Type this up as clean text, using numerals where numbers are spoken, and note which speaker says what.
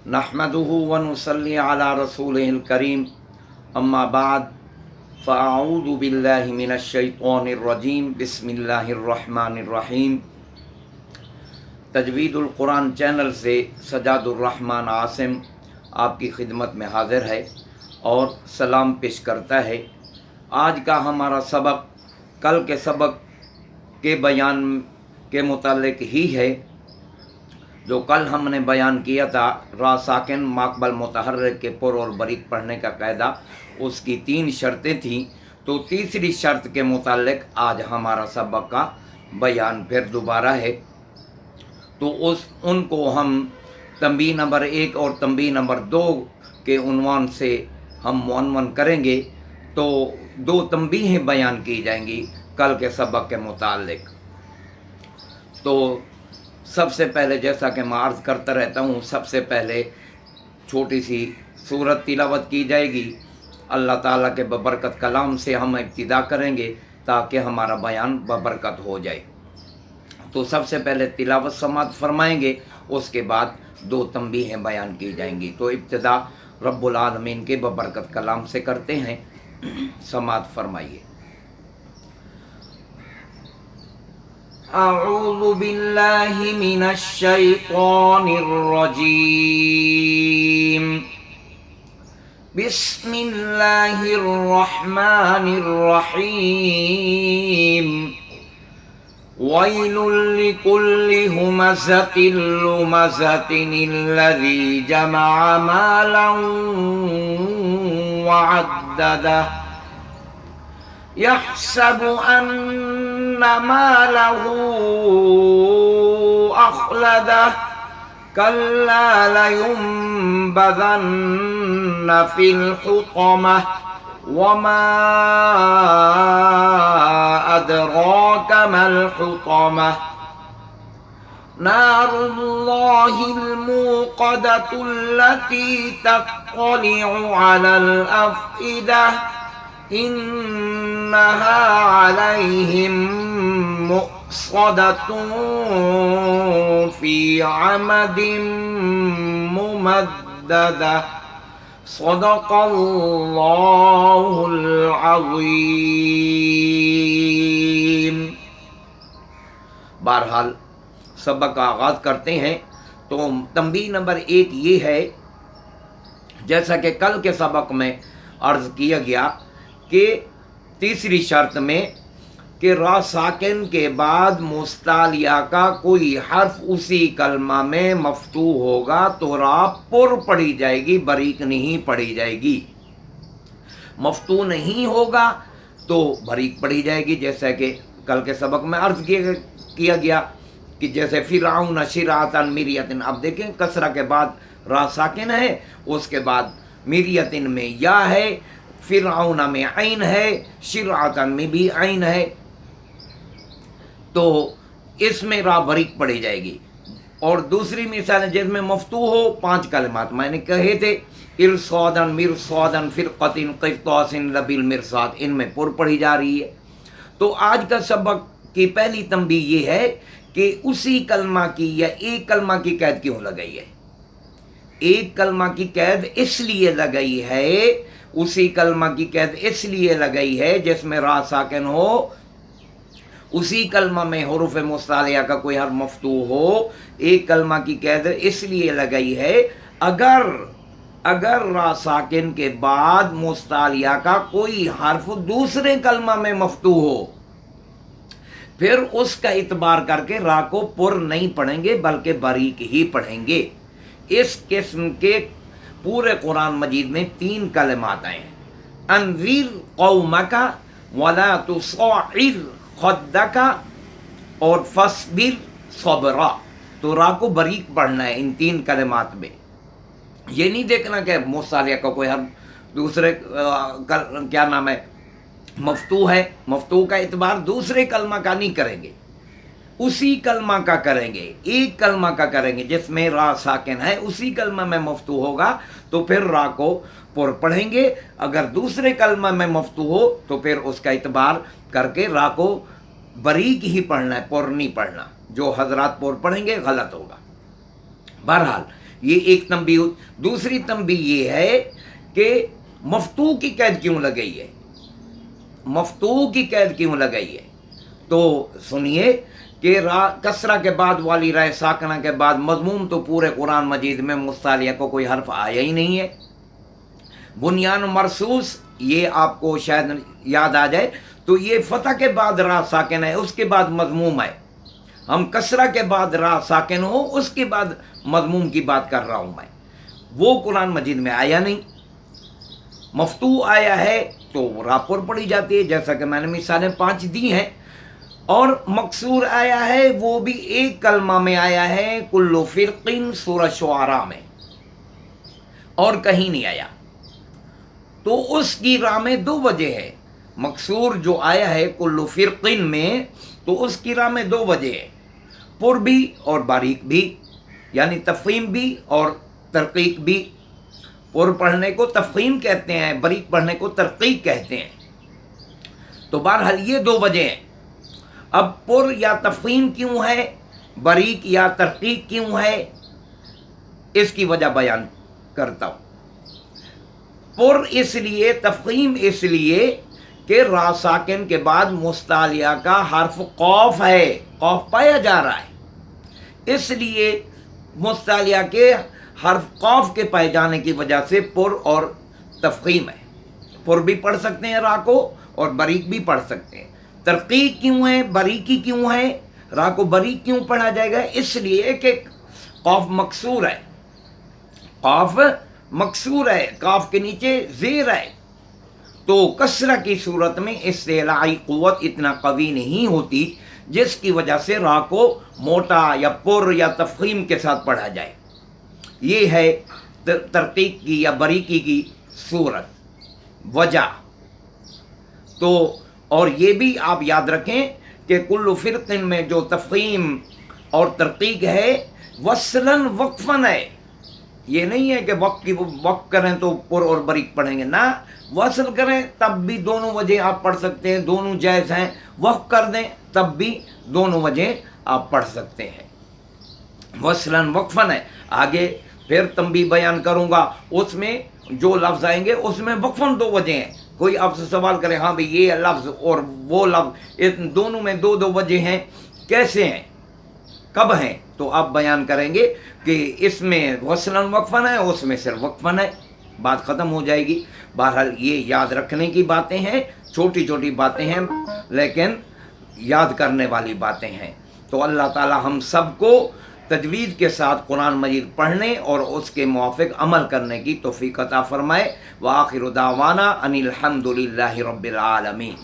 Speaker 1: नहमदुहु व नुसल्ली अला रसूलिहिल करीम अम्मा बाद फ़अऊज़ु बिल्लाहि मिनश शैतानिर रजीम बिस्मिल्लाहिर रहमानिर रहीम। तजवीदुल कुरान चैनल से सजादुर रहमान आसिम आपकी खिदमत में हाज़िर है और सलाम पेश करता है। आज का हमारा सबक कल के सबक के बयान के मुतालिक ही है। जो कल हमने बयान किया था रा साकिन माकबल मुतहर्रिक के पुर और बरीक पढ़ने का कायदा, उसकी 3 शर्तें थीं। तो तीसरी शर्त के मुतालिक आज हमारा सबक का बयान फिर दोबारा है। तो उनको हम तंबीह नंबर 1 और तंबीह नंबर 2 के उन्वान से हम मुअन्वन करेंगे। तो 2 तंबीहें बयान की जाएंगी कल के सबक के मुतालिक। तो सबसे पहले, जैसा कि मैं अर्ज़ करता रहता हूँ, सबसे पहले छोटी सी सूरत तिलावत की जाएगी। अल्लाह ताला के बबरकत कलाम से हम इब्तिदा करेंगे ताकि हमारा बयान बबरकत हो जाए। तो सबसे पहले तिलावत समात फरमाएंगे, उसके बाद 2 तंबीहें बयान की जाएंगी। तो इब्तिदा रब्बुल आलमीन के बबरकत कलाम से करते हैं। समात फरमाइए। अऊज़ु बिल्लाहि मिनश शैतानिर रजीम। बिस्मिल्लाहिर रहमानिर रहीम। वैलुल लिकुल्लि हुमज़तिन लुमज़तिन अल्लज़ी जमअ मालन वअद्ददह यहसबु अन्न मालहु अख़लदह कल्ला लयुंबज़न्न फिल हुतमह वमा अदराक मल हुतमह नारुल्लाहिल मूक़दतुल्लती तत्तलिउ अलल अफ़इदह इन्नहा अलैहिम मुक़स्सदतुन फ़ी अमदिन मुमद्ददह सदक़ल्लाहुल अज़ीम। बहरहाल सबक का आगाज़ करते हैं। तो तंबीह नंबर 1 ये है, जैसा कि कल के सबक में अर्ज़ किया गया कि तीसरी शर्त में कि रा साकिन के बाद मुस्तालिया का कोई हर्फ उसी कलमा में मफ्तू होगा तो रा पुर पढ़ी जाएगी, बरीक नहीं पढ़ी जाएगी। मफ्तू नहीं होगा तो बरीक पढ़ी जाएगी। जैसे कि कल के सबक में अर्ज़ किया गया कि जैसे फ़िरऔन शिरातन मिरियतिन। अब देखें, कसरा के बाद रा साकिन है, उसके बाद मिरियतिन में या है, फ़िरऔन में ऐन है, शिरातन में भी ऐन है। तो इसमें रा बरीक पढ़ी जाएगी। और दूसरी मिसाल जिसमें मफ्तू हो 5 कलमात मैंने कहे थे, इरसादन मिरसादन फ़िरक़तिन क़िफ़्तासिन लबिल मिरसाद, इनमें पुर पढ़ी जा रही है। तो आज का सबक की पहली तंबीह ये है कि उसी कलमा की या एक कलमा की कैद क्यों लगाई है। एक कलमा की कैद इसलिए लगाई है, उसी कलमा की कैद इसलिए लगाई है जिसमें रा साकिन हो, उसी कलमा में हुरूफ मुस्तालिया का कोई हर्फ मफ्तू हो। एक कलमा की कैद इसलिए लगाई है अगर रा साकिन के बाद मुस्तालिया का कोई हर्फ दूसरे कलमा में मफ्तू हो, फिर उसका इतबार करके रा को पुर नहीं पढ़ेंगे बल्कि बारीक ही पढ़ेंगे। इस किस्म के पूरे कुरान मजीद में 3 कलमात आए हैं, अनज़िर कौमका वला तुसअिर खद्दका और फस्बिर सबरा। तो रा को बारीक पढ़ना है इन 3 कलमात में। ये नहीं देखना कि मुस्तालिया का कोई हर दूसरे क्या नाम है मफ्तू है, मफ्तू का इतबार दूसरे कलमा का नहीं करेंगे, उसी कलमा का करेंगे। एक कलमा का करेंगे जिसमें रा साकिन है, उसी कलमा में मफ्तू होगा तो फिर रा को पुर पढ़ेंगे। अगर दूसरे कलमा में मफ्तू हो तो फिर उसका इतबार करके रा को बारीक ही पढ़ना है, पुर नहीं पढ़ना। जो हजरात पुर पढ़ेंगे गलत होगा। बहरहाल ये एक तंबी। दूसरी तंबी ये है कि मफ्तू की कैद क्यों लगाई है, मफ्तू की कैद क्यों लगाई है। तो सुनिए कि कसरा के बाद वाली राय साकना के बाद मजमूम तो पूरे कुरान मजीद में मुस्तालिया को कोई हर्फ आया ही नहीं है। बुनियान मरसूस ये आपको शायद याद आ जाए, तो ये फतह के बाद रा साकिन है, उसके बाद मजमूम है। हम कसरा के बाद रा साकिन हो उसके बाद मजमूम की बात कर रहा हूँ मैं, वो कुरान मजीद में आया नहीं। मफ्तू आया है तो रापुर पढ़ी जाती है, जैसा कि मैंने मिसालें 5 दी हैं। और मकसूर आया है वो भी एक कलमा में आया है, कुल्लु फिरकिन सूरह शुआरा में, और कहीं नहीं आया। तो उसकी राह में 2 वजह है। मकसूर जो आया है कुल्लु फिरकिन में, तो उसकी राह में 2 वजह है, पुर भी और बारीक भी, यानी तफहीम भी और तरकीक भी। पुर पढ़ने को तफहीम कहते हैं, बारीक पढ़ने को तरकीक कहते हैं। तो बहरहाल ये 2 वजह हैं। अब पुर या तफहीम क्यों है, बारीक या तरकीक क्यों है, इसकी वजह बयान करता हूँ। पुर इसलिए, तफहीम इसलिए कि रा साकिन के बाद मुस्तालिया का हर्फ कौफ है, कौफ पाया जा रहा है, इसलिए मुस्तालिया के हर्फ कौफ के पाए जाने की वजह से पुर और तफहीम है। पुर भी पढ़ सकते हैं रा को और बारीक भी पढ़ सकते हैं। तरकीक क्यों है, बारीकी क्यों है, रा को बारीक क्यों पढ़ा जाएगा, इसलिए कि कौफ मकसूर है, कौफ मकसूर है, काफ के नीचे ज़ेर है। तो कसरा की सूरत में इस्तिलाई क़ुव्वत इतना कवी नहीं होती जिसकी वजह से रा को मोटा या पुर या तफहीम के साथ पढ़ा जाए। ये है तरकीक की या बारीकी की सूरत, वजह। तो और ये भी आप याद रखें कि कुल्लु फिरकिन में जो तफहीम और तरकीक है वसलन वक्फन है। ये नहीं है कि वक्त करें तो पुर और बारीक पढ़ेंगे ना, वसल करें तब भी दोनों वजह आप पढ़ सकते हैं, दोनों जायज़ हैं। वक्त कर दें तब भी दोनों वजह आप पढ़ सकते हैं। वसलन वक्फन है। आगे फिर तंबी बयान करूँगा, उसमें जो लफ्ज़ आएंगे उसमें वक्फन 2 वजह हैं। कोई आपसे सवाल करे, हाँ भाई ये लफ्ज़ और वो लफ्ज़, इन दोनों में 2 वजह हैं, कैसे हैं, कब हैं, तो आप बयान करेंगे कि इसमें वसलन वक्फन है, उसमें सिर्फ वक्फन है, बात ख़त्म हो जाएगी। बहरहाल ये याद रखने की बातें हैं, छोटी छोटी बातें हैं लेकिन याद करने वाली बातें हैं। तो अल्लाह ताला हम सबको तजवीज़ के साथ कुरान मजीद पढ़ने और उसके मुवाफ़िक अमल करने की तौफ़ीक़ अता फ़रमाए। व आखिरु दावाना अनिल हम्दुलिल्लाहि रब्बिल आलमीन।